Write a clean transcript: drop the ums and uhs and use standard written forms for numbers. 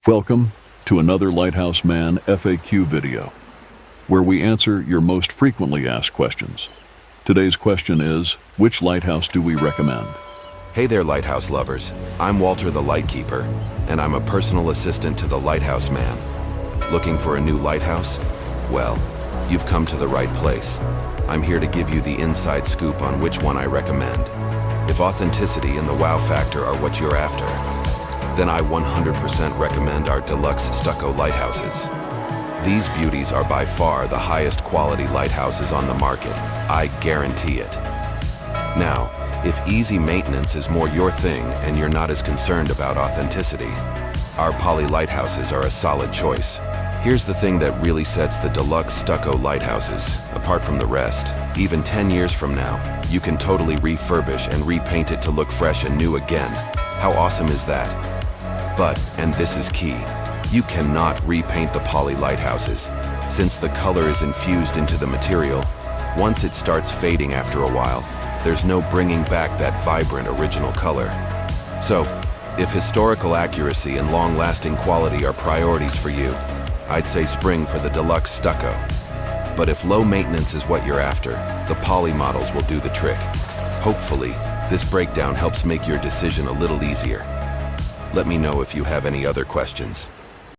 Welcome to another Lighthouse Man FAQ video, where we answer your most frequently asked questions. Today's question is, which lighthouse do we recommend? Hey there, lighthouse lovers. I'm Walter the Lightkeeper, and I'm a personal assistant to the Lighthouse Man. Looking for a new lighthouse? Well, you've come to the right place. I'm here to give you the inside scoop on which one I recommend. If authenticity and the wow factor are what you're after, then I 100% recommend our Deluxe Stucco Lighthouses. These beauties are by far the highest quality lighthouses on the market. I guarantee it. Now, if easy maintenance is more your thing and you're not as concerned about authenticity, our Poly Lighthouses are a solid choice. Here's the thing that really sets the Deluxe Stucco Lighthouses apart from the rest. Even 10 years from now, you can totally refurbish and repaint it to look fresh and new again. How awesome is that? But, and this is key, you cannot repaint the Poly Lighthouses. Since the color is infused into the material, once it starts fading after a while, there's no bringing back that vibrant original color. So, if historical accuracy and long-lasting quality are priorities for you, I'd say spring for the Deluxe Stucco. But if low maintenance is what you're after, the Poly models will do the trick. Hopefully, this breakdown helps make your decision a little easier. Let me know if you have any other questions.